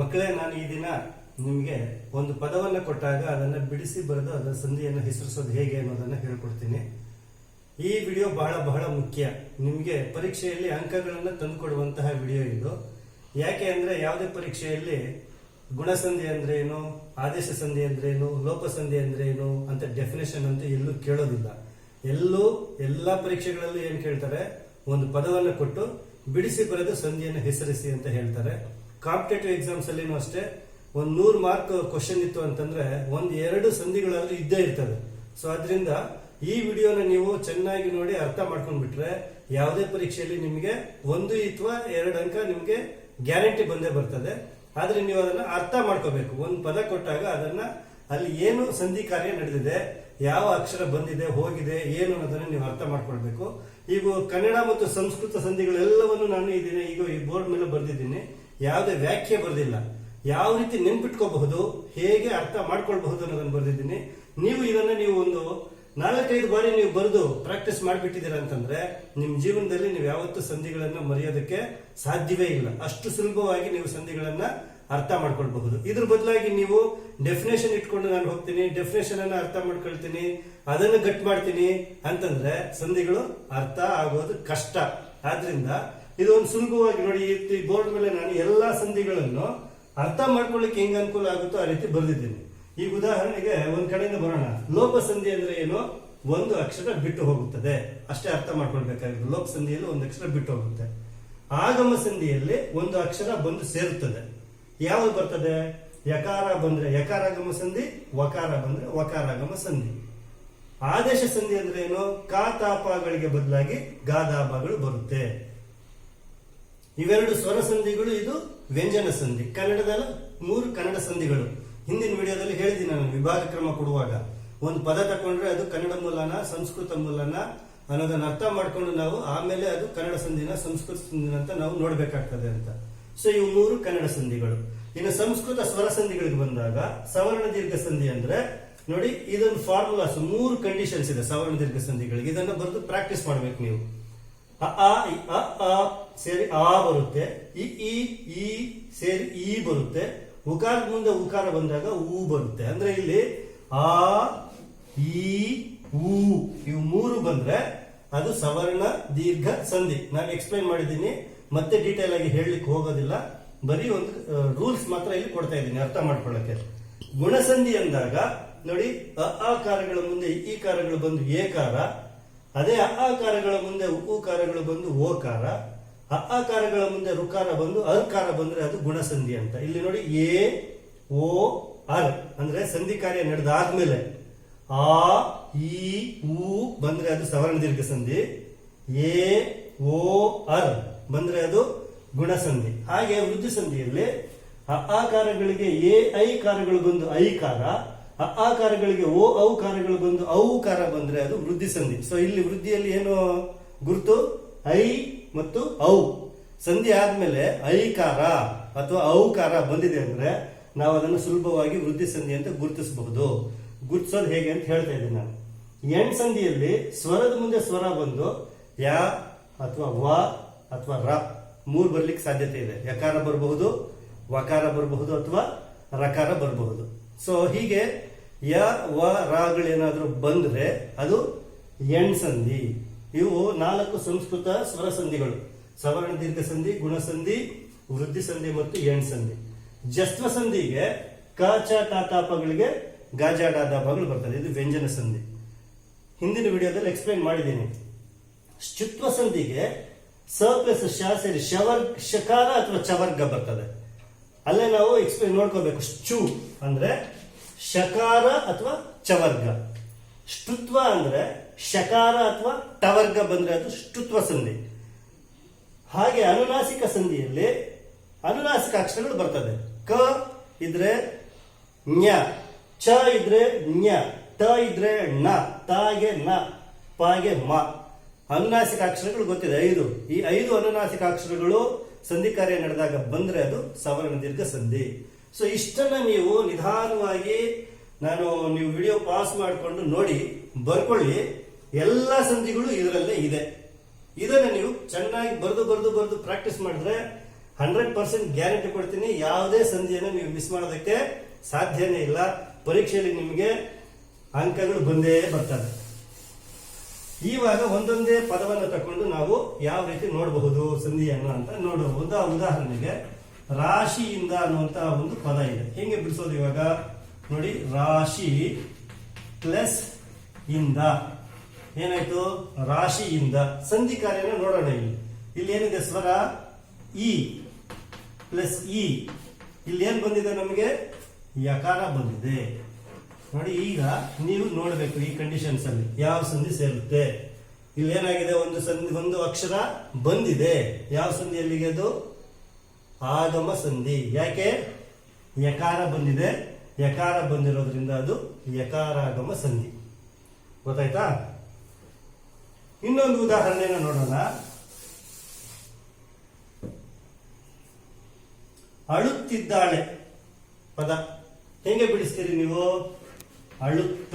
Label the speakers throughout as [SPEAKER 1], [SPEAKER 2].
[SPEAKER 1] ಮಕ್ಕಳೇ, ನಾನು ಈ ದಿನ ನಿಮಗೆ ಒಂದು ಪದವನ್ನು ಕೊಟ್ಟಾಗ ಅದನ್ನು ಬಿಡಿಸಿ ಬರೆದು ಅದರ ಸಂಧಿಯನ್ನು ಹೆಸರಿಸೋದು ಹೇಗೆ ಅನ್ನೋದನ್ನು ಹೇಳ್ಕೊಡ್ತೀನಿ. ಈ ವಿಡಿಯೋ ಬಹಳ ಬಹಳ ಮುಖ್ಯ. ನಿಮಗೆ ಪರೀಕ್ಷೆಯಲ್ಲಿ ಅಂಕಗಳನ್ನು ತಂದುಕೊಡುವಂತಹ ವಿಡಿಯೋ ಇದು. ಯಾಕೆ ಅಂದ್ರೆ ಯಾವುದೇ ಪರೀಕ್ಷೆಯಲ್ಲಿ ಗುಣಸಂಧಿ ಅಂದ್ರೆ ಏನು, ಆದೇಶ ಸಂಧಿ ಅಂದ್ರೆ ಏನು, ಲೋಪಸಂಧಿ ಅಂದ್ರೆ ಏನು ಅಂತ ಡೆಫಿನೇಷನ್ ಅಂತ ಎಲ್ಲೂ ಕೇಳೋದಿಲ್ಲ. ಎಲ್ಲಾ ಪರೀಕ್ಷೆಗಳಲ್ಲೂ ಏನ್ ಕೇಳ್ತಾರೆ, ಒಂದು ಪದವನ್ನು ಕೊಟ್ಟು ಬಿಡಿಸಿ ಬರೆದು ಸಂಧಿಯನ್ನು ಹೆಸರಿಸಿ ಅಂತ ಹೇಳ್ತಾರೆ. ಕಾಂಪಿಟೇಟಿವ್ ಎಕ್ಸಾಮ್ಸ್ ಅಲ್ಲಿನೂ ಅಷ್ಟೇ, ಒಂದು 100 ಮಾರ್ಕ್ ಕ್ವಶನ್ ಇತ್ತು ಅಂತಂದ್ರೆ 1-2 ಸಂಧಿಗಳಾದ್ರೂ ಇದ್ದೇ ಇರ್ತದೆ. ಸೊ ಅದರಿಂದ ಈ ವಿಡಿಯೋನ ನೀವು ಚೆನ್ನಾಗಿ ನೋಡಿ ಅರ್ಥ ಮಾಡ್ಕೊಂಡ್ಬಿಟ್ರೆ ಯಾವುದೇ ಪರೀಕ್ಷೆಯಲ್ಲಿ ನಿಮಗೆ 1 ಅಥವಾ 2 ಅಂಕ ನಿಮಗೆ ಗ್ಯಾರಂಟಿ ಬಂದೇ ಬರ್ತದೆ. ಆದ್ರೆ ನೀವು ಅದನ್ನ ಅರ್ಥ ಮಾಡ್ಕೋಬೇಕು. ಒಂದು ಪದ ಕೊಟ್ಟಾಗ ಅದನ್ನ ಅಲ್ಲಿ ಏನು ಸಂಧಿ ಕಾರ್ಯ ನಡೆದಿದೆ, ಯಾವ ಅಕ್ಷರ ಬಂದಿದೆ ಹೋಗಿದೆ ಏನು ಅನ್ನೋದನ್ನ ನೀವು ಅರ್ಥ ಮಾಡ್ಕೊಳ್ಬೇಕು. ಈಗ ಕನ್ನಡ ಮತ್ತು ಸಂಸ್ಕೃತ ಸಂಧಿಗಳೆಲ್ಲವನ್ನು ನಾನು ಈಗ ಈ ಬೋರ್ಡ್ ಮೇಲೆ ಬರೆದಿದ್ದೀನಿ. ಯಾವುದೇ ವ್ಯಾಖ್ಯೆ ಬರೆದಿಲ್ಲ. ಯಾವ ರೀತಿ ನೆನ್ಪಿಟ್ಕೋಬಹುದು, ಹೇಗೆ ಅರ್ಥ ಮಾಡ್ಕೊಳ್ಬಹುದು ಅನ್ನೋದನ್ನ ಬರೆದಿದ್ದೀನಿ. ನೀವು ಒಂದು 4-5 ಬಾರಿ ನೀವು ಬರೆದು ಪ್ರಾಕ್ಟೀಸ್ ಮಾಡಿಬಿಟ್ಟಿದ್ದೀರಾ ಅಂತಂದ್ರೆ ನಿಮ್ ಜೀವನದಲ್ಲಿ ನೀವು ಯಾವತ್ತೂ ಸಂಧಿಗಳನ್ನ ಮರೆಯೋದಕ್ಕೆ ಸಾಧ್ಯವೇ ಇಲ್ಲ. ಅಷ್ಟು ಸುಲಭವಾಗಿ ನೀವು ಸಂಧಿಗಳನ್ನ ಅರ್ಥ ಮಾಡ್ಕೊಳ್ಬಹುದು. ಇದ್ರ ಬದಲಾಗಿ ನೀವು ಡೆಫಿನೇಷನ್ ಇಟ್ಕೊಂಡು ನಾನು ಹೋಗ್ತೀನಿ, ಡೆಫಿನೇಷನ್ ಅನ್ನ ಅರ್ಥ ಮಾಡ್ಕೊಳ್ತೀನಿ, ಅದನ್ನು ಗಟ್ ಮಾಡ್ತೀನಿ ಅಂತಂದ್ರೆ ಸಂಧಿಗಳು ಅರ್ಥ ಆಗೋದು ಕಷ್ಟ. ಆದ್ರಿಂದ ಇದು ಒಂದು ಸುಲಭವಾಗಿ ನೋಡಿ, ಈ ಬೋರ್ಡ್ ಮೇಲೆ ನಾನು ಎಲ್ಲಾ ಸಂಧಿಗಳನ್ನು ಅರ್ಥ ಮಾಡ್ಕೊಳ್ಳಿಕ್ಕೆ ಹೆಂಗ್ ಅನುಕೂಲ ಆಗುತ್ತೋ ಆ ರೀತಿ ಬರೆದಿದ್ದೀನಿ. ಈಗ ಉದಾಹರಣೆಗೆ ಒಂದ್ ಕಡೆಯಿಂದ ಬರೋಣ. ಲೋಪ ಸಂಧಿ ಅಂದ್ರೆ ಏನು, ಒಂದು ಅಕ್ಷರ ಬಿಟ್ಟು ಹೋಗುತ್ತದೆ, ಅಷ್ಟೇ ಅರ್ಥ ಮಾಡ್ಕೊಳ್ಬೇಕಾಗಿದೆ. ಲೋಪ ಸಂಧಿಯಲ್ಲಿ ಒಂದು ಅಕ್ಷರ ಬಿಟ್ಟು ಹೋಗುತ್ತೆ. ಆಗಮ ಸಂಧಿಯಲ್ಲಿ ಒಂದು ಅಕ್ಷರ ಬಂದು ಸೇರುತ್ತದೆ. ಯಾವುದು ಬರ್ತದೆ? ಯಕಾರ ಬಂದ್ರೆ ಯಕಾರಾಗಮ ಸಂಧಿ, ವಕಾರ ಬಂದ್ರೆ ವಕಾರಾಗಮ ಸಂಧಿ. ಆದೇಶ ಸಂಧಿ ಅಂದ್ರೆ ಏನು, ಕಾತಾಪಗಳಿಗೆ ಬದಲಾಗಿ ಗಾದಾಪಗಳು ಬರುತ್ತೆ. ಇವೆರಡು ಸ್ವರ ಸಂಧಿಗಳು, ಇದು ವ್ಯಂಜನ ಸಂಧಿ. ಕನ್ನಡದಲ್ಲಿ 3 ಕನ್ನಡ ಸಂಧಿಗಳು. ಹಿಂದಿನ ವಿಡಿಯೋದಲ್ಲಿ ಹೇಳಿದ್ದೀನಿ ನಾನು, ವಿಭಾಗ ಕ್ರಮ ಕೊಡುವಾಗ ಒಂದು ಪದ ತಕೊಂಡ್ರೆ ಅದು ಕನ್ನಡ ಮೂಲನ ಸಂಸ್ಕೃತ ಮೂಲನ ಅನ್ನೋದನ್ನ ಅರ್ಥ ಮಾಡ್ಕೊಂಡು ನಾವು ಆಮೇಲೆ ಅದು ಕನ್ನಡ ಸಂಧಿನ ಸಂಸ್ಕೃತ ಸಂಧಿನ ಅಂತ ನಾವು ನೋಡ್ಬೇಕಾಗ್ತದೆ ಅಂತ. ಸೊ ಇವು 3 ಕನ್ನಡ ಸಂಧಿಗಳು. ಇನ್ನು ಸಂಸ್ಕೃತ ಸ್ವರ ಸಂಧಿಗಳಿಗೆ ಬಂದಾಗ ಸವರ್ಣ ದೀರ್ಘ ಸಂಧಿ ಅಂದ್ರೆ ನೋಡಿ, ಇದೊಂದು ಫಾರ್ಮುಲಾಸ್ 3 ಕಂಡೀಷನ್ಸ್ ಇದೆ ಸವರ್ಣ ದೀರ್ಘ ಸಂಧಿಗಳಿಗೆ. ಇದನ್ನ ಬರೆದು ಪ್ರಾಕ್ಟೀಸ್ ಮಾಡ್ಬೇಕು ನೀವು. ಅ ಸೇರಿ ಆ ಬರುತ್ತೆ, ಈ ಸೇರಿ ಈ ಬರುತ್ತೆ, ಉಕಾರದ ಮುಂದೆ ಉಕಾರ ಬಂದಾಗ ಊ ಬರುತ್ತೆ. ಅಂದ್ರೆ ಇಲ್ಲಿ ಆ ಈ ಊ ಇವು 3 ಬಂದ್ರೆ ಅದು ಸವರ್ಣ ದೀರ್ಘ ಸಂಧಿ. ನಾನು ಎಕ್ಸ್ಪ್ಲೈನ್ ಮಾಡಿದ್ದೀನಿ, ಮತ್ತೆ ಡೀಟೇಲ್ ಆಗಿ ಹೇಳಲಿಕ್ಕೆ ಹೋಗೋದಿಲ್ಲ. ಬರೀ ಒಂದು ರೂಲ್ಸ್ ಮಾತ್ರ ಇಲ್ಲಿ ಕೊಡ್ತಾ ಇದ್ದೀನಿ ಅರ್ಥ ಮಾಡ್ಕೊಳ್ಳಕ್ಕೆ. ಗುಣಸಂಧಿ ಅಂದಾಗ ನೋಡಿ, ಅಕಾರಗಳ ಮುಂದೆ ಈ ಕಾರಗಳು ಬಂದು ಏಕಾರ, ಅದೇ ಅಕಾರಗಳ ಮುಂದೆ ಉಕಾರಗಳು ಬಂದು ಓಕಾರ, ಅಕಾರಗಳ ಮುಂದೆ ರುಕಾರ ಬಂದು ಅರ್ಕಾರ ಬಂದ್ರೆ ಅದು ಗುಣಸಂಧಿ ಅಂತ. ಇಲ್ಲಿ ನೋಡಿ, ಎ ಓ ಅರ್ ಅಂದ್ರೆ ಸಂಧಿ ಕಾರ್ಯ ನಡೆದಾದ್ಮೇಲೆ ಆ ಈ ಊ ಬಂದ್ರೆ ಅದು ಸವರ್ಣ ದೀರ್ಘ ಸಂಧಿ, ಎ ಓ ಅರ್ ಬಂದ್ರೆ ಅದು ಗುಣಸಂಧಿ. ಹಾಗೆ ವೃದ್ಧಿ ಸಂಧಿಯಲ್ಲಿ ಅಕಾರಗಳಿಗೆ ಎ ಐಕಾರಗಳು ಬಂದು ಐಕಾರ, ಅಕಾರಗಳಿಗೆ ಓ ಔಕಾರಗಳು ಬಂದು ಔಕಾರ ಬಂದ್ರೆ ಅದು ವೃದ್ಧಿ ಸಂಧಿ. ಸೊ ಇಲ್ಲಿ ವೃದ್ಧಿಯಲ್ಲಿ ಏನು ಗುರುತು, ಐ ಮತ್ತು ಔ. ಸಂಧಿ ಆದ್ಮೇಲೆ ಐಕಾರ ಅಥವಾ ಔಕಾರ ಬಂದಿದೆ ಅಂದ್ರೆ ನಾವು ಅದನ್ನು ಸುಲಭವಾಗಿ ವೃದ್ಧಿ ಸಂಧಿ ಅಂತ ಗುರುತಿಸಬಹುದು. ಗುರುತಿಸೋದು ಹೇಗೆ ಅಂತ ಹೇಳ್ತಾ ಇದ್ದೀನಿ ನಾನು. ಎಣ್ ಸಂಧಿಯಲ್ಲಿ ಸ್ವರದ ಮುಂದೆ ಸ್ವರ ಬಂದು ಯಾ ಅಥವಾ ವ ಅಥವಾ ರ 3 ಬರ್ಲಿಕ್ಕೆ ಸಾಧ್ಯತೆ ಇದೆ. ಯಕಾರ ಬರಬಹುದು, ವಕಾರ ಬರಬಹುದು ಅಥವಾ ರಕಾರ ಬರಬಹುದು. ಸೊ ಹೀಗೆ ಯ ವ ರಾಗಳೇನಾದ್ರೂ ಬಂದ್ರೆ ಅದು ಎಣ್ ಸಂಧಿ. ಇವು 4 ಸಂಸ್ಕೃತ ಸ್ವರ ಸಂಧಿಗಳು: ಸವರ್ಣ ದೀರ್ಘ ಸಂಧಿ, ಗುಣಸಂಧಿ, ವೃದ್ಧಿ ಸಂಧಿ ಮತ್ತು ಎಣ್ ಸಂಧಿ. ಜಸ್ತ್ವ ಸಂಧಿಗೆ ಕ ಚ ಟಾತಾಪಗಳಿಗೆ ಗಾಜಾಡಾದಾಪಗಳು ಬರ್ತದೆ, ಇದು ವ್ಯಂಜನ ಸಂಧಿ. ಹಿಂದಿನ ವಿಡಿಯೋದಲ್ಲಿ ಎಕ್ಸ್ಪ್ಲೈನ್ ಮಾಡಿದ್ದೀನಿ. ಶ್ಚುತ್ವ ಸಂಧಿಗೆ ಸ ಪ್ಲಸ್ ಶ ಸೇರಿ ಶಕಾರ ಅಥವಾ ಚವರ್ಗ ಬರ್ತದೆ. ಅಲ್ಲೇ ನಾವು ಎಕ್ಸ್ಪ್ಲೈನ್ ನೋಡ್ಕೋಬೇಕು. ಶ್ಚು ಅಂದ್ರೆ ಶಕಾರ ಅಥವಾ ಚವರ್ಗ, ಷ್ಟುತ್ವ ಅಂದ್ರೆ ಶಕಾರ ಅಥವಾ ಟವರ್ಗ ಬಂದ್ರೆ ಅದು ಷ್ಟುತ್ವ ಸಂಧಿ. ಹಾಗೆ ಅನುನಾಸಿಕ ಸಂಧಿಯಲ್ಲಿ ಅನುನಾಸಿಕ ಅಕ್ಷರಗಳು ಬರ್ತದೆ. ಕ ಇದ್ರೆ ಞ, ಚ ಇದ್ರೆ ಞ, ತ ಇದ್ರೆ ಣ, ತಾಗೆ ನ, ಪಾಗೆ ಮ. ಅನುನಾಸಿಕ ಅಕ್ಷರಗಳು ಗೊತ್ತಿದೆ 5. ಈ 5 ಅನುನಾಸಿಕ ಅಕ್ಷರಗಳು ಸಂಧಿ ಕಾರ್ಯ ನಡೆದಾಗ ಬಂದ್ರೆ ಅದು ಸವರ್ಣ ದೀರ್ಘ ಸಂಧಿ. ಸೊ ಇಷ್ಟನ್ನ ನೀವು ನಿಧಾನವಾಗಿ ನೀವು ವಿಡಿಯೋ ಪಾಸ್ ಮಾಡಿಕೊಂಡು ನೋಡಿ ಬರ್ಕೊಳ್ಳಿ. ಎಲ್ಲಾ ಸಂಧಿಗಳು ಇದರಲ್ಲೇ ಇದೆ. ಇದನ್ನ ನೀವು ಚೆನ್ನಾಗಿ ಬರೆದು ಪ್ರಾಕ್ಟೀಸ್ ಮಾಡಿದ್ರೆ 100% ಗ್ಯಾರಂಟಿ ಕೊಡ್ತೀನಿ. ಯಾವುದೇ ಸಂಧಿಯನ್ನು ನೀವು ಮಿಸ್ ಮಾಡೋದಕ್ಕೆ ಸಾಧ್ಯನೇ ಇಲ್ಲ. ಪರೀಕ್ಷೆಯಲ್ಲಿ ನಿಮಗೆ ಅಂಕಗಳು ಬಂದೇ ಬರ್ತದೆ. ಇವಾಗ ಒಂದೊಂದೇ ಪದವನ್ನು ತಕೊಂಡು ನಾವು ಯಾವ ರೀತಿ ನೋಡಬಹುದು ಸಂಧಿಯನ್ನು ಅಂತ ನೋಡುವ. ಉದಾಹರಣೆಗೆ ರಾಶಿಯಿಂದ ಅನ್ನುವಂತಹ ಒಂದು ಪದ ಇದೆ. ಹೆಂಗೆ ಬಿಡಿಸೋದು ಇವಾಗ ನೋಡಿ. ರಾಶಿ ಪ್ಲಸ್ ಇಂದ ಏನಾಯ್ತು? ರಾಶಿಯಿಂದ. ಸಂಧಿ ಕಾರ್ಯನ ನೋಡೋಣ. ಇಲ್ಲಿ ಏನಿದೆ? ಸ್ವರ ಇ ಪ್ಲಸ್ ಇ. ಇಲ್ಲಿ ಏನ್ ಬಂದಿದೆ ನಮಗೆ? ಯಕಾರ ಬಂದಿದೆ ನೋಡಿ. ಈಗ ನೀವು ನೋಡಬೇಕು ಈ ಕಂಡೀಷನ್ಸ್ ಅಲ್ಲಿ ಯಾವ ಸಂಧಿ ಸೇರುತ್ತೆ. ಇಲ್ಲಿ ಏನಾಗಿದೆ? ಒಂದು ಅಕ್ಷರ ಬಂದಿದೆ. ಯಾವ ಸಂಧಿಯಲ್ಲಿಗೆ? ಅದು ಆಗಮ ಸಂಧಿ. ಯಾಕೆ? ಯಕಾರ ಬಂದಿದೆ. ಯಕಾರ ಬಂದಿರೋದ್ರಿಂದ ಅದು ಯಕಾರಾಗಮ ಸಂಧಿ. ಗೊತ್ತಾಯ್ತಾ? ಇನ್ನೊಂದು ಉದಾಹರಣೆನ ನೋಡೋಣ. ಅಳುತ್ತಿದ್ದಾಳೆ ಪದ ಹೆಂಗೆ ಬಿಡಿಸ್ತೀರಿ ನೀವು? ಅಳುತ್ತ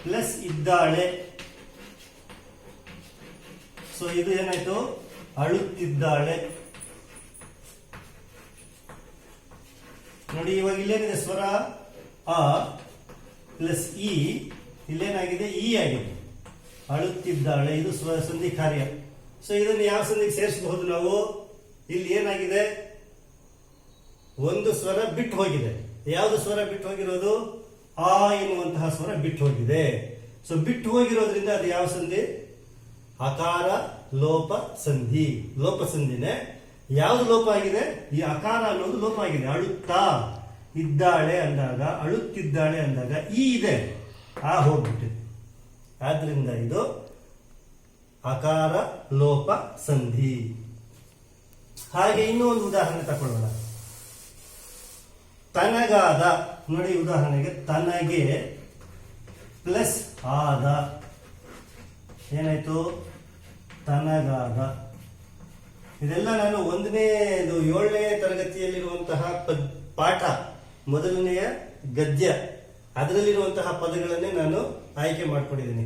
[SPEAKER 1] ಪ್ಲಸ್ ಇದ್ದಾಳೆ. ಸೊ ಇದು ಏನಾಯ್ತು? ಅಳುತ್ತಿದ್ದಾಳೆ. ನೋಡಿ ಇವಾಗ ಇಲ್ಲೇನಿದೆ? ಸ್ವರ ಅ ಪ್ಲಸ್ ಇ. ಇಲ್ಲೇನಾಗಿದೆ? ಇ ಆಗಿದೆ. ಅಳುತ್ತಿದ್ದಾಳೆ. ಇದು ಸಂಧಿ ಕಾರ್ಯ. ಸೊ ಇದನ್ನು ಯಾವ ಸಂಧಿಗೆ ಸೇರಿಸಬಹುದು ನಾವು? ಇಲ್ಲಿ ಏನಾಗಿದೆ? ಒಂದು ಸ್ವರ ಬಿಟ್ಟು ಹೋಗಿದೆ. ಯಾವುದು ಸ್ವರ ಬಿಟ್ಟು ಹೋಗಿರೋದು? ಆ ಎನ್ನುವಂತಹ ಸ್ವರ ಬಿಟ್ಟು ಹೋಗಿದೆ. ಸೊ ಬಿಟ್ಟು ಹೋಗಿರೋದ್ರಿಂದ ಅದು ಯಾವ ಸಂಧಿ? ಅಕಾರ ಲೋಪ ಸಂಧಿ. ಲೋಪ ಸಂಧಿನೇ. ಯಾವುದು ಲೋಪ ಆಗಿದೆ? ಈ ಅಕಾರ ಅನ್ನೋದು ಲೋಪ ಆಗಿದೆ. ಅಳುತ್ತಾ ಇದ್ದಾಳೆ ಅಂದಾಗ, ಅಳುತ್ತಿದ್ದಾಳೆ ಅಂದಾಗ ಈ ಇದೆ, ಆ ಹೋಗ್ಬಿಟ್ಟಿದೆ. ಆದ್ರಿಂದ ಇದು ಅಕಾರ ಲೋಪ ಸಂಧಿ. ಹಾಗೆ ಇನ್ನೂ ಒಂದು ಉದಾಹರಣೆ ತಕೊಳ್ಳೋಣ. ತನಗಾದ. ನೋಡಿ ಉದಾಹರಣೆಗೆ ತನಗೆ ಪ್ಲಸ್ ಆದ. ಏನಾಯ್ತು? ತನಗಾದ. ಇದೆಲ್ಲ ನಾನು 7ನೇ ತರಗತಿಯಲ್ಲಿರುವಂತಹ ಪಾಠ, ಮೊದಲನೆಯ ಗದ್ಯ, ಅದರಲ್ಲಿರುವಂತಹ ಪದಗಳನ್ನೇ ನಾನು ಆಯ್ಕೆ ಮಾಡ್ಕೊಂಡಿದ್ದೀನಿ.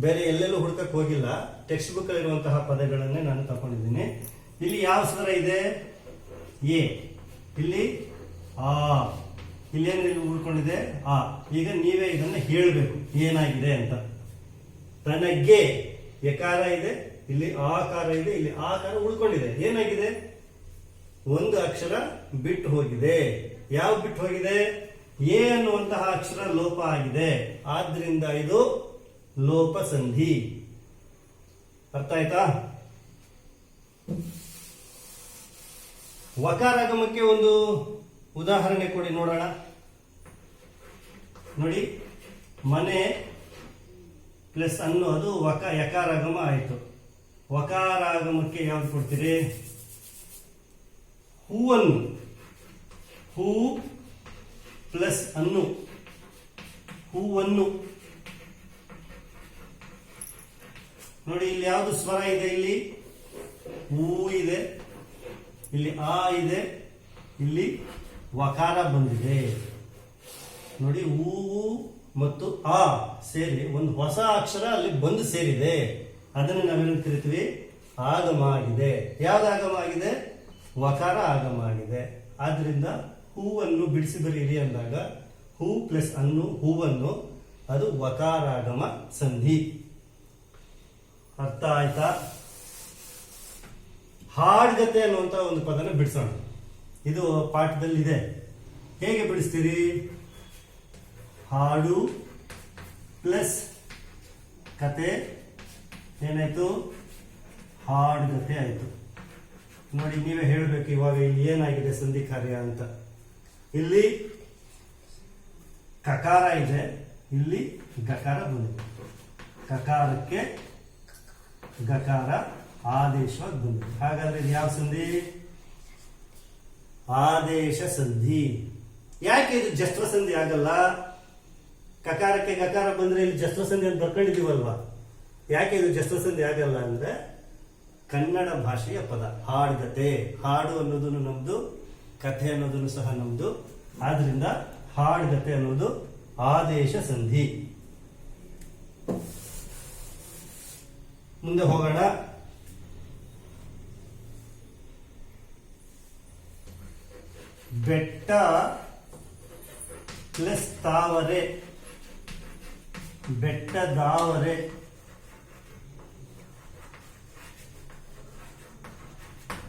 [SPEAKER 1] ಬೇರೆ ಎಲ್ಲೆಲ್ಲೂ ಹುಡುಕಕ್ಕೆ ಹೋಗಿಲ್ಲ. ಟೆಕ್ಸ್ಟ್ ಬುಕ್ ಅಲ್ಲಿರುವಂತಹ ಪದಗಳನ್ನೇ ನಾನು ತಗೊಂಡಿದ್ದೀನಿ. ಇಲ್ಲಿ ಯಾವ ಸ್ವರ ಇದೆ? ಎ. ಇಲ್ಲಿ ಆ. ಇಲ್ಲೇನು ಉಳ್ಕೊಂಡಿದೆ? ಆ. ಈಗ ನೀವೇ ಇದನ್ನ ಹೇಳಬೇಕು ಏನಾಗಿದೆ ಅಂತ. ತನಗೆ ಯಕಾರ ಇದೆ, ಇಲ್ಲಿ ಆಕಾರ ಇದೆ, ಇಲ್ಲಿ ಆಕಾರ ಉಳ್ಕೊಂಡಿದೆ. ಏನಾಗಿದೆ? ಒಂದು ಅಕ್ಷರ ಬಿಟ್ಟು ಹೋಗಿದೆ. ಯಾವ ಬಿಟ್ಟು ಹೋಗಿದೆ? ಎ ಅನ್ನುವಂತಹ ಅಕ್ಷರ ಲೋಪ ಆಗಿದೆ. ಆದ್ರಿಂದ ಇದು ಲೋಪ ಸಂಧಿ. ಅರ್ಥ ಆಯ್ತಾ? ವಕಾರಾಗಮಕ್ಕೆ ಒಂದು ಉದಾಹರಣೆ ಕೊಡಿ ನೋಡೋಣ. ನೋಡಿ, ಮನೆ ಪ್ಲಸ್ ಅನ್ನೋದು ಯಕಾರಾಗಮ ಆಯಿತು. ವಕಾರಾಗಮಕ್ಕೆ ಯಾವ್ದು ಕೊಡ್ತೀರಿ? ಹೂವನ್ನು. ಹೂ ಪ್ಲಸ್ ಅನ್ನು. ಹೂವನ್ನು. ನೋಡಿ ಇಲ್ಲಿ ಯಾವುದು ಸ್ವರ ಇದೆ? ಇಲ್ಲಿ ಹೂ ಇದೆ, ಇಲ್ಲಿ ಆ ಇದೆ, ಇಲ್ಲಿ ವಕಾರ ಬಂದಿದೆ. ನೋಡಿ, ಹೂವು ಮತ್ತು ಆ ಸೇರಿ ಒಂದು ಹೊಸ ಅಕ್ಷರ ಅಲ್ಲಿ ಬಂದು ಸೇರಿದೆ. ಅದನ್ನು ನಾವೇನು ಕರಿತೀವಿ? ಆಗಮ ಆಗಿದೆ. ಯಾವ್ದು ಆಗಮ ಆಗಿದೆ? ವಕಾರ ಆಗಮ ಆಗಿದೆ. ಆದ್ರಿಂದ ಹೂವನ್ನು ಬಿಡಿಸಿ ಬರೀರಿ ಅಂದಾಗ ಹೂ ಪ್ಲಸ್ ಅನ್ನು, ಹೂವನ್ನು, ಅದು ವಕಾರಾಗಮ ಸಂಧಿ. ಅರ್ಥ ಆಯ್ತಾ? ಹಾಡ್ಗತೆ ಅನ್ನುವಂತ ಒಂದು ಪದನ ಬಿಡಿಸೋಣ. ಇದು ಪಾಠದಲ್ಲಿದೆ. ಹೇಗೆ ಬಿಡಿಸ್ತೀರಿ? ಹಾಡು ಪ್ಲಸ್ ಕತೆ ಏನಾಯ್ತು? ಹಾಡ್ಗತೆ ಆಯ್ತು. ನೋಡಿ, ನೀವೇ ಹೇಳಬೇಕು ಇವಾಗ ಇಲ್ಲಿ ಏನಾಗಿದೆ ಸಂಧಿ ಕಾರ್ಯ ಅಂತ. ಇಲ್ಲಿ ಕಕಾರ ಇದೆ, ಇಲ್ಲಿ ಗಕಾರ ಬಂದಿದೆ. ಕಕಾರಕ್ಕೆ ಗಕಾರ ಆದೇಶವಾಗಿ ಬಂದಿದೆ. ಹಾಗಾದ್ರೆ ಇದು ಯಾವ ಸಂಧಿ? ಆದೇಶ ಸಂಧಿ. ಯಾಕೆ ಇದು ಜಸ್ತ್ರ ಸಂಧಿ ಆಗಲ್ಲ? ಕಕಾರಕ್ಕೆ ಗಕಾರ ಬಂದ್ರೆ ಇಲ್ಲಿ ಜಸ್ತ್ರ ಸಂಧಿ ಅಂತ ಬರ್ಕೊಂಡಿದೀವಲ್ವಾ? ಯಾಕೆ ಇದು ಜಸ್ತ್ರ ಸಂಧಿ ಆಗಲ್ಲ ಅಂದ್ರೆ, ಕನ್ನಡ ಭಾಷೆಯ ಪದ ಹಾಡ್ಗತೆ. ಹಾಡು ಅನ್ನೋದನ್ನು ನಮ್ದು, ಕಥೆ ಅನ್ನೋದನ್ನು ಸಹ ನಮ್ದು. ಆದ್ರಿಂದ ಹಾಡ್ಗತೆ ಅನ್ನೋದು ಆದೇಶ ಸಂಧಿ. ಮುಂದೆ ಹೋಗೋಣ. ಬೆಟ್ಟ ಪ್ಲಸ್ ತಾವರೆ, ಬೆಟ್ಟದಾವರೆ.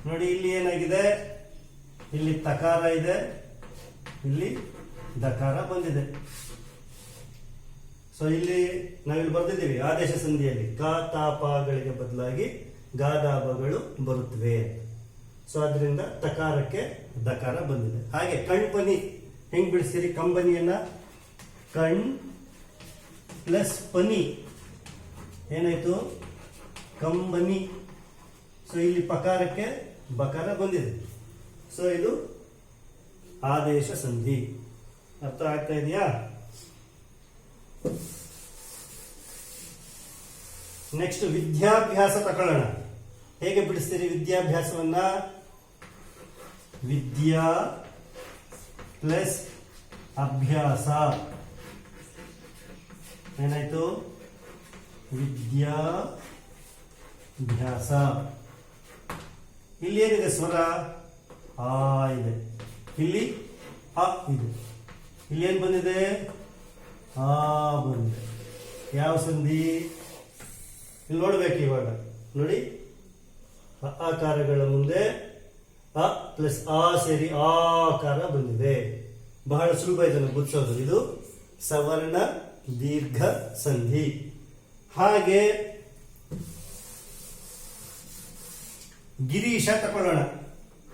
[SPEAKER 1] ನೋಡಿ ಇಲ್ಲಿ ಏನಾಗಿದೆ, ಇಲ್ಲಿ ತಕಾರ ಇದೆ, ಇಲ್ಲಿ ದಕಾರ ಬಂದಿದೆ. ಸೊ ಇಲ್ಲಿ ನಾವಿಲ್ಲಿ ಬರ್ದಿದ್ದೀವಿ ಆದೇಶ ಸಂಧಿಯಲ್ಲಿ ಕ ತಾಪಗಳಿಗೆ ಬದಲಾಗಿ ಗಾದಾಬಗಳು ಬರುತ್ತವೆ. ಸೊ ಅದರಿಂದ ತಕಾರಕ್ಕೆ ದಕಾರ ಬಂದಿದೆ. ಹಾಗೆ ಕಣ್ಪನಿ ಹೆಂಗ್ ಬಿಡಿಸ್ತೀರಿ? ಕಂಬನಿಯನ್ನ ಕಣ್ ಪ್ಲಸ್ ಪನಿ ಏನಾಯ್ತು? ಕಂಬನಿ. ಸೊ ಇಲ್ಲಿ ಪಕಾರಕ್ಕೆ ಬಕಾರ ಬಂದಿದೆ. ಸೊ ಇದು ಆದೇಶ ಸಂಧಿ. ಅರ್ಥ ಆಗ್ತಾ ಇದೆಯಾ? ನೆಕ್ಸ್ಟ್ ವಿದ್ಯಾಭ್ಯಾಸ ತಗೊಳ್ಳೋಣ. ಹೇಗೆ ಬಿಡಿಸ್ತೀರಿ ವಿದ್ಯಾಭ್ಯಾಸವನ್ನ? ವಿದ್ಯಾ ಪ್ಲಸ್ ಅಭ್ಯಾಸ ಏನಾಯ್ತು? ವಿದ್ಯಾಭ್ಯಾಸ. ಇಲ್ಲಿ ಏನಿದೆ ಸ್ವರ? ಆ ಇದೆ. ಇಲ್ಲಿ ಅ ಇದೆ. ಇಲ್ಲಿ ಏನ್ ಬಂದಿದೆ? ಆ ಬಂದಿದೆ. ಯಾವ ಸಂಧಿ? ಇಲ್ಲಿ ನೋಡ್ಬೇಕು ಇವಾಗ. ನೋಡಿ, ಆಕಾರಗಳ ಮುಂದೆ ಅ ಪ್ಲಸ್ ಆ ಸೇರಿ ಆಕಾರ ಬಂದಿದೆ. ಬಹಳ ಸುಲಭ ಇದನ್ನು ಗುರ್ಸೋದು. ಇದು ಸವರ್ಣ ದೀರ್ಘ ಸಂಧಿ. ಹಾಗೆ ಗಿರೀಶ ತಗೊಳ್ಳೋಣ.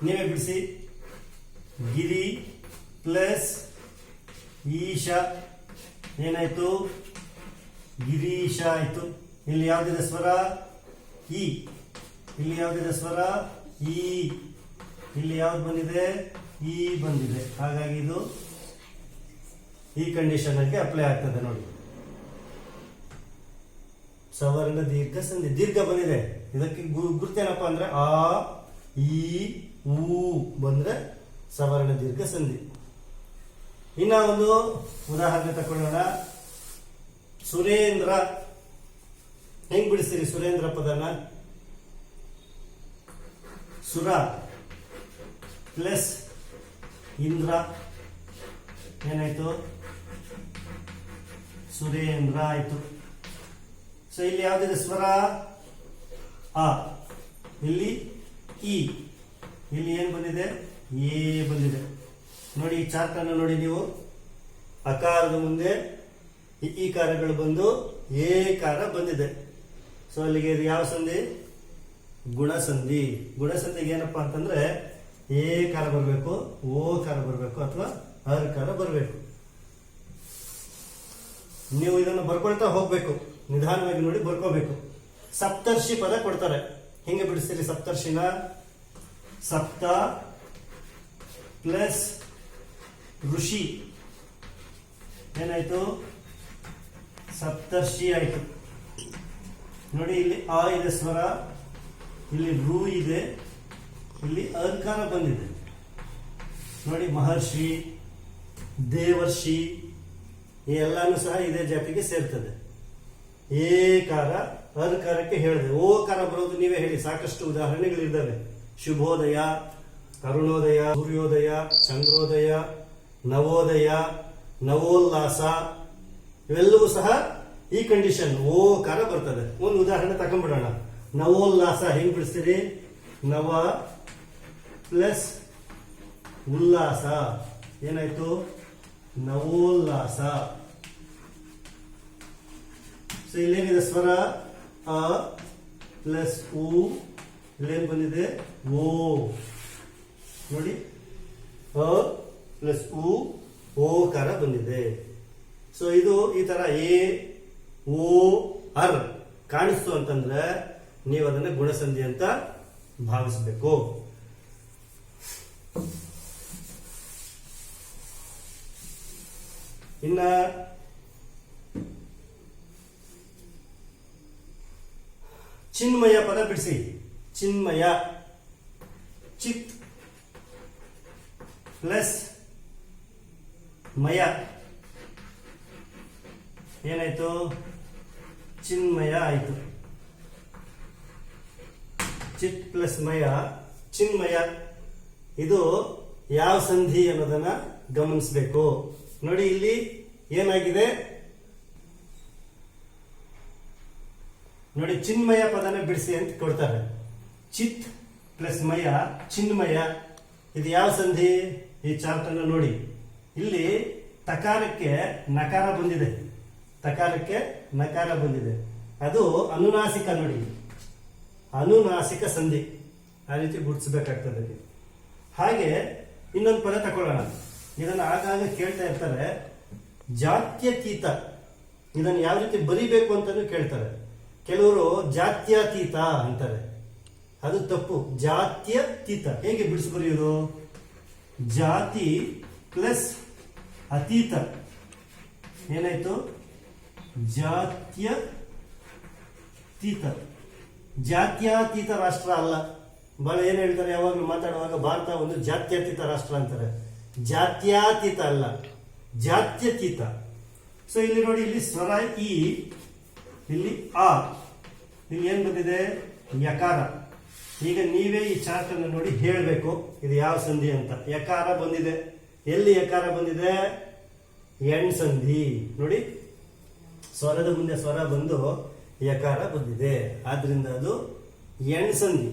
[SPEAKER 1] ನೀವೇ ಬಿಡಿಸಿ. ಗಿರಿ ಪ್ಲಸ್ ಈಶ ಏನಾಯ್ತು? ಗಿರೀಶ ಆಯ್ತು. ಇಲ್ಲಿ ಯಾವ್ದಿದೆ ಸ್ವರ? ಇ. ಇಲ್ಲಿ ಯಾವ್ದಿದೆ ಸ್ವರ? ಈ. ಇಲ್ಲಿ ಯಾವ್ದು ಬಂದಿದೆ? ಈ ಬಂದಿದೆ. ಹಾಗಾಗಿ ಇದು ಈ ಕಂಡೀಷನ್ ಗೆ ಅಪ್ಲೈ ಆಗ್ತದೆ. ನೋಡಿ, ಸವರ್ಣ ದೀರ್ಘ ಸಂಧಿ. ದೀರ್ಘ ಬಂದಿದೆ. ಇದಕ್ಕೆ ಗುರ್ತೇನಪ್ಪ ಅಂದ್ರೆ ಆ ಈ ಊ ಬಂದ್ರೆ ಸವರ್ಣ ದೀರ್ಘ ಸಂಧಿ. ಇನ್ನ ಒಂದು ಉದಾಹರಣೆ ತಕೊಳ್ಳೋಣ. ಸುರೇಂದ್ರ. ಹೆಂಗ್ ಬಿಡಿಸ್ತೀರಿ ಸುರೇಂದ್ರ ಪದನ? ಸುರ ಪ್ಲಸ್ ಇಂದ್ರ ಏನಾಯ್ತು? ಸುರೇಂದ್ರ ಆಯ್ತು. ಸೊ ಇಲ್ಲಿ ಯಾವ್ದಿದೆ ಸ್ವರ? ಆ. ಇಲ್ಲಿ ಇ. ಇಲ್ಲಿ ಏನ್ ಬಂದಿದೆ? ಎ ಬಂದಿದೆ. ನೋಡಿ ಈ ಚಾರ್ಟ್ ಅನ್ನು ನೋಡಿ ನೀವು. ಅಕಾರದ ಮುಂದೆ ಈ ಕಾರಗಳು ಬಂದು ಏಕಾರ ಬಂದಿದೆ. ಸೊ ಅಲ್ಲಿಗೆ ಇದು ಯಾವ ಸಂಧಿ? ಗುಣಸಂಧಿ. ಗುಣಸಂಧಿಗೆ ಏನಪ್ಪಾ ಅಂತಂದ್ರೆ ಏಕಾರ ಬರಬೇಕು, ಓಕಾರ ಬರಬೇಕು, ಅಥವಾ ಅರ್ಕಾರ ಬರಬೇಕು. ನೀವು ಇದನ್ನು ಬರ್ಕೊಳ್ತಾ ಹೋಗ್ಬೇಕು. ನಿಧಾನವಾಗಿ ನೋಡಿ ಬರ್ಕೋಬೇಕು. ಸಪ್ತರ್ಷಿ ಪದ ಕೊಡ್ತಾರೆ. ಹೆಂಗೆ ಬಿಡಿಸ್ತೀರಿ ಸಪ್ತರ್ಷಿನ? ಸಪ್ತ ಪ್ಲಸ್ ಋಷಿ ಏನಾಯ್ತು? ಸಪ್ತರ್ಷಿ ಆಯ್ತು. ನೋಡಿ ಇಲ್ಲಿ ಆ ಇದೆ ಸ್ವರ, ಇಲ್ಲಿ ರು ಇದೆ, ಇಲ್ಲಿ ಅರ್ಕಾರ ಬಂದಿದೆ. ನೋಡಿ ಮಹರ್ಷಿ, ದೇವರ್ಷಿ ಈ ಎಲ್ಲಾನು ಸಹ ಇದೇ ಜಾತಿಗೆ ಸೇರ್ತದೆ. ಏಕಾರ ಅರ್ಕಾರಕ್ಕೆ ಹೇಳಿದೆ. ಓಕಾರ ಬರೋದು ನೀವೇ ಹೇಳಿ. ಸಾಕಷ್ಟು ಉದಾಹರಣೆಗಳಿದ್ದಾವೆ. ಶುಭೋದಯ, ಅರುಣೋದಯ, ಸೂರ್ಯೋದಯ, ಚಂದ್ರೋದಯ, ನವೋದಯ, ನವೋಲ್ಲಾಸ ಇವೆಲ್ಲವೂ ಸಹ ಈ ಕಂಡೀಷನ್ ಓಕಾರ ಬರ್ತದೆ. ಒಂದು ಉದಾಹರಣೆ ತಗೊಂಡ್ಬಿಡೋಣ. ನವೋಲ್ಲಾಸ ಹೆಂಗ್ ಬಿಡಿಸ್ತೀರಿ? ನವ ಪ್ಲಸ್ ಉಲ್ಲಾಸ ಏನಾಯ್ತು? ನವೋಲ್ಲಾಸ. ಸೊ ಇಲ್ಲೇನಿದೆ ಸ್ವರ? ಅ ಪ್ಲಸ್ ಉ. ಇಲ್ಲೇನ್ ಬಂದಿದೆ? ಓ. ನೋಡಿ, ಅ ಪ್ಲಸ್ ಉ ಓಕಾರ ಬಂದಿದೆ. ಸೊ ಇದು ಈ ತರ ಎ ಓ ಅರ್ ಕಾಣಿಸ್ತು ಅಂತಂದ್ರೆ ನೀವು ಅದನ್ನ ಗುಣಸಂಧಿ ಅಂತ ಭಾವಿಸಬೇಕು. ಇನ್ನ ಚಿನ್ಮಯ ಪದ ಬಿಡಿಸಿ. ಚಿನ್ಮಯ ಚಿತ್ ಪ್ಲಸ್ ಮಯ ಏನಾಯ್ತು? ಚಿನ್ಮಯ ಆಯ್ತು. ಚಿತ್ ಪ್ಲಸ್ ಮಯ ಚಿನ್ಮಯ. ಇದು ಯಾವ ಸಂಧಿ ಅನ್ನೋದನ್ನ ಗಮನಿಸಬೇಕು. ನೋಡಿ ಇಲ್ಲಿ ಏನಾಗಿದೆ ನೋಡಿ, ಚಿನ್ಮಯ ಪದನ ಬಿಡಿಸಿ ಅಂತ ಕೊಡ್ತಾರೆ. ಚಿತ್ ಪ್ಲಸ್ ಮಯ ಚಿನ್ಮಯ, ಇದು ಯಾವ ಸಂಧಿ? ಈ ಚಾರ್ಟ್ ಅನ್ನು ನೋಡಿ, ಇಲ್ಲಿ ತಕಾರಕ್ಕೆ ನಕಾರ ಬಂದಿದೆ, ತಕಾರಕ್ಕೆ ನಕಾರ ಬಂದಿದೆ, ಅದು ಅನುನಾಸಿಕ. ನೋಡಿ, ಅನುನಾಸಿಕ ಸಂಧಿ, ಆ ರೀತಿ ಗುರುತಿಸಬೇಕಾಗ್ತದೆ. ಹಾಗೆ ಇನ್ನೊಂದು ಪದ ತಕೊಳ್ಳೋಣ, ಇದನ್ನು ಆಗಾಗ ಕೇಳ್ತಾ ಇರ್ತಾರೆ, ಜಾತ್ಯತೀತ. ಇದನ್ನು ಯಾವ ರೀತಿ ಬರಿಬೇಕು ಅಂತಾನು ಕೇಳ್ತಾರೆ. ಕೆಲವರು ಜಾತ್ಯತೀತ ಅಂತಾರೆ, ಅದು ತಪ್ಪು. ಜಾತ್ಯತೀತ ಹೇಗೆ ಬಿಡಿಸಿ ಬರೆಯೋದು? ಜಾತಿ ಪ್ಲಸ್ ಅತೀತ ಏನಾಯ್ತು? ಜಾತ್ಯತೀತ. ಜಾತ್ಯತೀತ ರಾಷ್ಟ್ರ ಅಲ್ಲ. ಬಹಳ ಏನ್ ಹೇಳ್ತಾರೆ ಯಾವಾಗಲೂ ಮಾತಾಡುವಾಗ, ಭಾರತ ಒಂದು ಜಾತ್ಯತೀತ ರಾಷ್ಟ್ರ ಅಂತಾರೆ. ಜಾತ್ಯತೀತ ಅಲ್ಲ, ಜಾತ್ಯತೀತ. ಸೊ ಇಲ್ಲಿ ನೋಡಿ, ಇಲ್ಲಿ ಸ್ವರ ಇ, ಇಲ್ಲಿ ಆ, ಇಲ್ಲಿ ಏನ್ ಬಂದಿದೆ? ಯಕಾರ. ಈಗ ನೀವೇ ಈ ಚಾರ್ಟ್ ಅನ್ನು ನೋಡಿ ಹೇಳಬೇಕು ಇದು ಯಾವ ಸಂಧಿ ಅಂತ. ಯಕಾರ ಬಂದಿದೆ, ಎಲ್ಲಿ ಯಕಾರ ಬಂದಿದೆ? ಎಣ್ ಸಂಧಿ. ನೋಡಿ, ಸ್ವರದ ಮುಂದೆ ಸ್ವರ ಬಂದು ಯಕಾರ ಬಂದಿದೆ, ಆದ್ರಿಂದ ಅದು ಎಣ್ ಸಂಧಿ.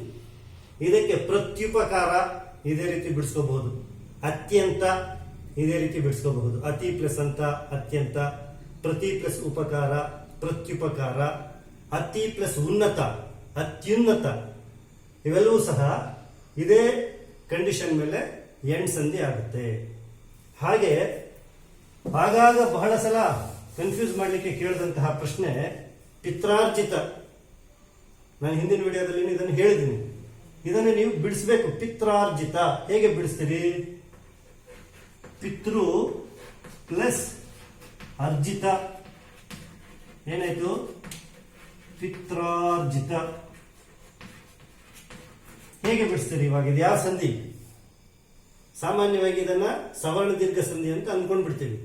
[SPEAKER 1] ಇದಕ್ಕೆ ಪ್ರತ್ಯುಪಕಾರ ಇದೇ ರೀತಿ ಬಿಡಿಸ್ಕೋಬಹುದು, ಅತ್ಯಂತ ಇದೇ ರೀತಿ ಬಿಡಿಸ್ಕೋಬಹುದು. ಅತಿ ಪ್ಲಸ್ ಅಂತ ಅತ್ಯಂತ, ಪ್ರತಿ ಪ್ಲಸ್ ಉಪಕಾರ ಪ್ರತ್ಯುಪಕಾರ, ಅತಿ ಪ್ಲಸ್ ಉನ್ನತ ಅತ್ಯುನ್ನತ, ಇವೆಲ್ಲವೂ ಸಹ ಇದೇ ಕಂಡೀಷನ್ ಮೇಲೆ ಎಣ್ ಸಂಧಿ ಆಗುತ್ತೆ. ಹಾಗೆ ಆಗಾಗ ಬಹಳ ಸಲ ಕನ್ಫ್ಯೂಸ್ ಮಾಡಲಿಕ್ಕೆ ಕೇಳಿದಂತಹ ಪ್ರಶ್ನೆ ಪಿತ್ರಾರ್ಜಿತ. ನಾನು ಹಿಂದಿನ ವಿಡಿಯೋದಲ್ಲಿ ಇದನ್ನು ಹೇಳಿದ್ದೀನಿ, ಇದನ್ನು ನೀವು ಬಿಡಿಸಬೇಕು. ಪಿತ್ರಾರ್ಜಿತ ಹೇಗೆ ಬಿಡಿಸ್ತೀರಿ? ಪಿತೃ ಪ್ಲಸ್ ಅರ್ಜಿತ ಏನಾಯ್ತು? ಪಿತ್ರಾರ್ಜಿತ. ಹೇಗೆ ಬಿಡಿಸ್ತೀರಿ? ಇವಾಗ ಇದು ಯಾವ ಸಂಧಿ? ಸಾಮಾನ್ಯವಾಗಿ ಇದನ್ನ ಸವರ್ಣ ದೀರ್ಘ ಸಂಧಿ ಅಂತ ಅಂದ್ಕೊಂಡ್ಬಿಡ್ತೀವಿ.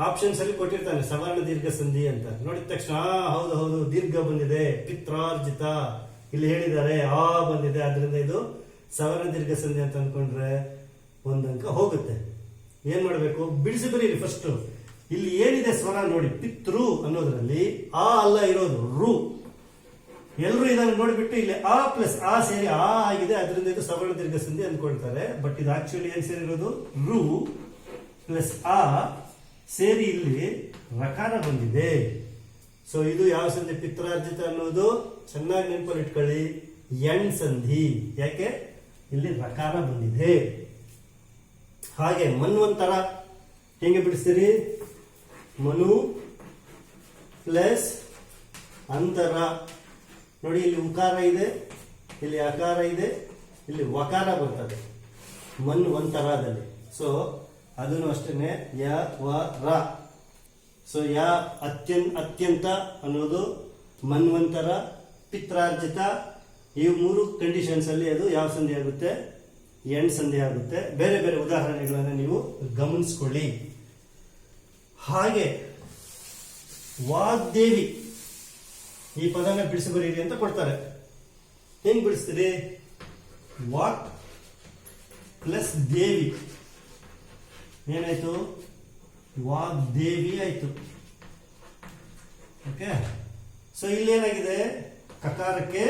[SPEAKER 1] ಆಪ್ಷನ್ಸ್ ಅಲ್ಲಿ ಕೊಟ್ಟಿರ್ತಾನೆ ಸವರ್ಣ ದೀರ್ಘ ಸಂಧಿ ಅಂತ. ನೋಡಿದ ತಕ್ಷಣ ಹೌದು ಹೌದು ದೀರ್ಘ ಬಂದಿದೆ, ಪಿತ್ರಾರ್ಜಿತ ಇಲ್ಲಿ ಹೇಳಿದ್ದಾರೆ, ಆ ಬಂದಿದೆ, ಆದ್ರಿಂದ ಇದು ಸವರ್ಣ ದೀರ್ಘ ಸಂಧಿ ಅಂತ ಅಂದ್ಕೊಂಡ್ರೆ ಒಂದಂಕ ಹೋಗುತ್ತೆ. ಏನ್ ಮಾಡಬೇಕು? ಬಿಡಿಸಿ ಬರೀರಿ ಫಸ್ಟ್. ಇಲ್ಲಿ ಏನಿದೆ ಸ್ವರ ನೋಡಿ, ಪಿತೃ ಅನ್ನೋದ್ರಲ್ಲಿ ಆ ಅಲ್ಲ ಇರೋದು, ರು. ಎಲ್ಲರೂ ಇದನ್ನು ನೋಡಿಬಿಟ್ಟು ಇಲ್ಲಿ ಆ ಪ್ಲಸ್ ಆ ಸೇರಿ ಆ ಆಗಿದೆ, ಅದರಿಂದ ಇದು ಸವರ್ಣ ದೀರ್ಘ ಸಂಧಿ ಅಂದ್ಕೊಳ್ತಾರೆ. ಬಟ್ ಇದು ಆಕ್ಚುಲಿ ಏನ್ ಸೇರಿರೋದು? ರು ಪ್ಲಸ್ ಆ ಸೇರಿ ಇಲ್ಲಿ ರಕಾರ ಬಂದಿದೆ. ಸೊ ಇದು ಯಾವ ಸಂಧಿ? ಪಿತ್ರಾರ್ಜಿತ ಅನ್ನೋದು ಚೆನ್ನಾಗಿ ನೆನಪಲ್ಲಿ ಇಟ್ಕೊಳ್ಳಿ, ಎಣ್ ಸಂಧಿ. ಯಾಕೆ? ಇಲ್ಲಿ ರಕಾರ ಬಂದಿದೆ. ಹಾಗೆ ಮನ್ವಂತರ ಹೆಂಗೆ ಬಿಡಿಸ್ತೀರಿ? ಮನು ಪ್ಲಸ್ ಅಂತರ. ನೋಡಿ, ಇಲ್ಲಿ ಉಕಾರ ಇದೆ, ಇಲ್ಲಿ ಅಕಾರ ಇದೆ, ಇಲ್ಲಿ ವಕಾರ ಬರ್ತದೆ ಮನ್ವಂತರದಲ್ಲಿ. ಸೊ ಅದನ್ನು ಅಷ್ಟೇನೆ ಯ ವ ರ. ಸೊ ಯ ಅತ್ಯಂತ ಅನ್ನೋದು ಮನ್ವಂತರ, ಪಿತ್ರಾರ್ಜಿತ, ಈ ಮೂರು ಕಂಡೀಷನ್ಸ್ ಅಲ್ಲಿ ಅದು ಯಾವ ಸಂಧಿ ಆಗುತ್ತೆ? ಎಣ್ ಸಂಧಿ ಆಗುತ್ತೆ. ಬೇರೆ ಬೇರೆ ಉದಾಹರಣೆಗಳನ್ನು ನೀವು ಗಮನಿಸ್ಕೊಳ್ಳಿ. ಹಾಗೆ ವಾಗ್ದೇವಿ ಈ ಪದನ ಬಿಡಿಸಿ ಬರೀರಿ ಅಂತ ಕೊಡ್ತಾರೆ. ಹೆಂಗ್ ಬಿಡಿಸ್ತೀರಿ? ವಾಕ್ ಪ್ಲಸ್ ದೇವಿ ಏನಾಯ್ತು? ವಾಗ್ದೇವಿ ಆಯ್ತು. ಓಕೆ. ಸೊ ಇಲ್ಲಿ ಏನಾಗಿದೆ? ಕಕಾರಕ್ಕೆ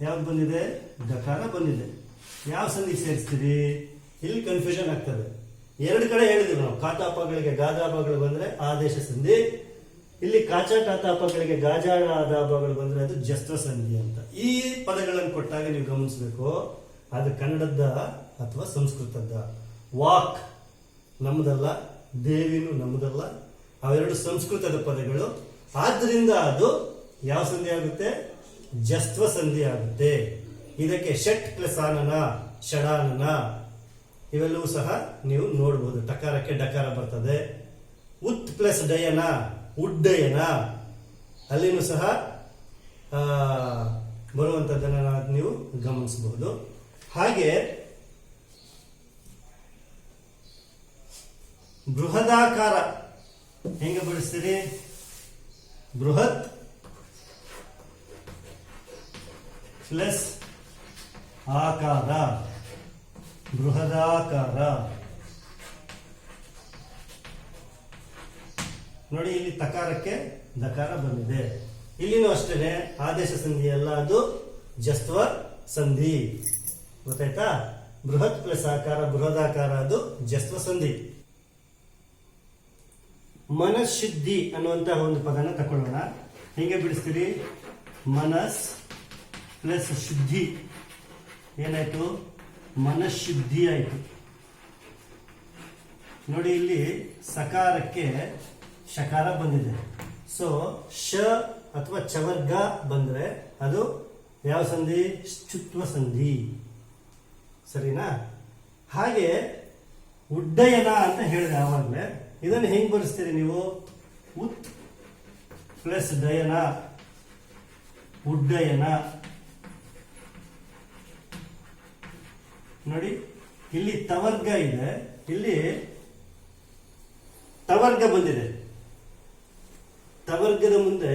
[SPEAKER 1] ಯಾವ್ದು ಬಂದಿದೆ? ಗಕಾರ ಬಂದಿದೆ. ಯಾವ ಸಂಧಿ ಸೇರಿಸ್ತೀರಿ? ಇಲ್ಲಿ ಕನ್ಫ್ಯೂಷನ್ ಆಗ್ತದೆ. ಎರಡು ಕಡೆ ಹೇಳಿದ್ವಿ ನಾವು, ಕಾತಾಪಗಳಿಗೆ ಗಾದಾಪಗಳು ಬಂದ್ರೆ ಆದೇಶ ಸಂಧಿ, ಇಲ್ಲಿ ಕಾಚಾಟಾತಾಪಗಳಿಗೆ ಗಾಜಾಡಾದಾಪಗಳು ಬಂದ್ರೆ ಅದು ಜಸ್ತ್ರ ಸಂಧಿ ಅಂತ. ಈ ಪದಗಳನ್ನು ಕೊಟ್ಟಾಗ ನೀವು ಗಮನಿಸಬೇಕು, ಅದು ಕನ್ನಡದ ಅಥವಾ ಸಂಸ್ಕೃತದ. ವಾಕ್ ನಮ್ಮದಲ್ಲ, ದೇವಿನೂ ನಮ್ಮದಲ್ಲ, ಅವೆರಡು ಸಂಸ್ಕೃತದ ಪದಗಳು. ಆದ್ರಿಂದ ಅದು ಯಾವ ಸಂಧಿ ಆಗುತ್ತೆ? ಜಸ್ತ್ವ ಸಂಧಿ ಆಗುತ್ತೆ. ಇದಕ್ಕೆ ಷಟ್ ಪ್ಲಸ್ ಆನನ, ಷಡಾನನ ಇವೆಲ್ಲವೂ ಸಹ ನೀವು ನೋಡಬಹುದು. ಟಕಾರಕ್ಕೆ ಡಕಾರ ಬರ್ತದೆ. ಉತ್ ಪ್ಲಸ್ ಡಯನ, ಉಡ್ಡಯನ, ಅಲ್ಲಿನೂ ಸಹ ಬರುವಂತದ್ದನ್ನ ನೀವು ಗಮನಿಸಬಹುದು. ಹಾಗೆ ಬೃಹದಾಕಾರ ಹೆಂಗೆ ಬಿಡಿಸ್ತೀರಿ? ಬೃಹತ್ ಪ್ಲಸ್ ಆಕಾರ ಬೃಹದಾಕಾರ. ನೋಡಿ ಇಲ್ಲಿ ತಕಾರಕ್ಕೆ ದಕಾರ ಬಂದಿದೆ. ಇಲ್ಲಿನೂ ಅಷ್ಟೇನೆ ಆದೇಶ ಸಂಧಿ ಅಲ್ಲ, ಅದು ಜಸ್ತ್ವ ಸಂಧಿ. ಗೊತ್ತಾಯ್ತಾ? ಬೃಹತ್ ಪ್ಲಸ್ ಆಕಾರ ಬೃಹದಾಕಾರ, ಅದು ಜಸ್ತ್ವ ಸಂಧಿ. ಮನಃಶುದ್ಧಿ ಅನ್ನುವಂತಹ ಒಂದು ಪದನ ತಕೊಳ್ಳೋಣ. ಹೇಗೆ ಬಿಡಿಸ್ತೀರಿ? ಮನಸ್ ಪ್ಲಸ್ ಶುದ್ಧಿ ಏನಾಯ್ತು? ಮನಃಶುದ್ಧಿ ಆಯ್ತು. ನೋಡಿ ಇಲ್ಲಿ ಸಕಾರಕ್ಕೆ ಶಕಾರ ಬಂದಿದೆ. ಸೊ ಶ ಅಥವಾ ಚವರ್ಗ ಬಂದ್ರೆ ಅದು ಯಾವ ಸಂಧಿ? ಶ್ಚುತ್ವ ಸಂಧಿ. ಸರಿನಾ? ಹಾಗೆ ಉಡ್ಡಯನ ಅಂತ ಹೇಳಿದೆ ಆವಾಗಲೇ. ಇದನ್ನು ಹೆಂಗ್ ಬರೆಸ್ತೀರಿ ನೀವು? ಉತ್ ಪ್ಲಸ್ ಡಯನ, ಉಡ್ಡಯನ. ನೋಡಿ ಇಲ್ಲಿ ತವರ್ಗ ಇದೆ, ಇಲ್ಲಿ ತವರ್ಗ ಬಂದಿದೆ. ತವರ್ಗದ ಮುಂದೆ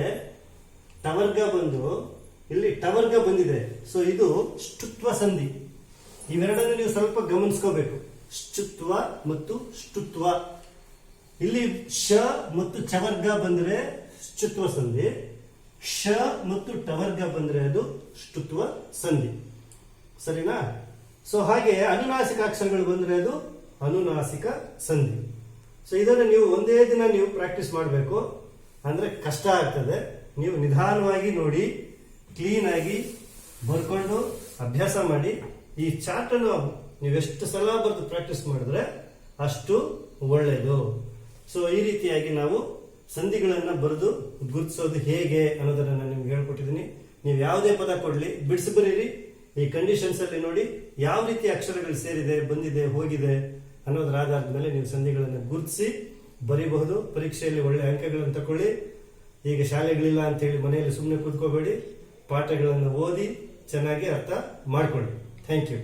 [SPEAKER 1] ಟವರ್ಗ ಬಂದು ಇಲ್ಲಿ ಟವರ್ಗ ಬಂದಿದೆ. ಸೊ ಇದು ಷ್ಟುತ್ವ ಸಂಧಿ. ಇವೆರಡನ್ನು ನೀವು ಸ್ವಲ್ಪ ಗಮನಿಸ್ಕೋಬೇಕು. ಶ್ಚುತ್ವ ಮತ್ತು ಷ್ಟುತ್ವ. ಇಲ್ಲಿ ಶ ಮತ್ತು ಚವರ್ಗ ಬಂದ್ರೆ ಶ್ಚುತ್ವ ಸಂಧಿ, ಶ ಮತ್ತು ಟವರ್ಗ ಬಂದ್ರೆ ಅದು ಷ್ಟುತ್ವ ಸಂಧಿ. ಸರಿನಾ? ಸೊ ಹಾಗೆ ಅನುನಾಸಿಕ ಅಕ್ಷರಗಳು ಬಂದ್ರೆ ಅದು ಅನುನಾಸಿಕ ಸಂಧಿ. ಸೊ ಇದನ್ನು ನೀವು ಒಂದೇ ದಿನ ನೀವು ಪ್ರಾಕ್ಟೀಸ್ ಮಾಡಬೇಕು, ಅಂದ್ರೆ ಕಷ್ಟ ಆಗ್ತದೆ. ನೀವು ನಿಧಾನವಾಗಿ ನೋಡಿ, ಕ್ಲೀನ್ ಆಗಿ ಬರ್ಕೊಂಡು ಅಭ್ಯಾಸ ಮಾಡಿ. ಈ ಚಾರ್ಟ್ ಅನ್ನು ನೀವೆಷ್ಟು ಸಲ ಬರೆದು ಪ್ರಾಕ್ಟೀಸ್ ಮಾಡಿದ್ರೆ ಅಷ್ಟು ಒಳ್ಳೆಯದು. ಸೊ ಈ ರೀತಿಯಾಗಿ ನಾವು ಸಂಧಿಗಳನ್ನ ಬರೆದು ಗುರುತಿಸೋದು ಹೇಗೆ ಅನ್ನೋದನ್ನ ನಾನು ನಿಮ್ಗೆ ಹೇಳ್ಕೊಟ್ಟಿದ್ದೀನಿ. ನೀವು ಯಾವುದೇ ಪದ ಕೊಡ್ಲಿ ಬಿಡಿಸಿ ಬರೀರಿ. ಈ ಕಂಡೀಷನ್ಸ್ ಅಲ್ಲಿ ನೋಡಿ ಯಾವ ರೀತಿ ಅಕ್ಷರಗಳು ಸೇರಿದೆ, ಬಂದಿದೆ, ಹೋಗಿದೆ ಅನ್ನೋದರ ಆಧಾರದ ಮೇಲೆ ನೀವು ಸಂಧಿಗಳನ್ನು ಗುರುತಿಸಿ ಬರೀಬಹುದು. ಪರೀಕ್ಷೆಯಲ್ಲಿ ಒಳ್ಳೆ ಅಂಕಗಳನ್ನು ತಕೊಳ್ಳಿ. ಈಗ ಶಾಲೆಗಳಿಲ್ಲ ಅಂತ ಹೇಳಿ ಮನೆಯಲ್ಲಿ ಸುಮ್ಮನೆ ಕೂತ್ಕೋಬೇಡಿ. ಪಾಠಗಳನ್ನು ಓದಿ ಚೆನ್ನಾಗಿ ಅರ್ಥ ಮಾಡ್ಕೊಳ್ಳಿ. Thank you.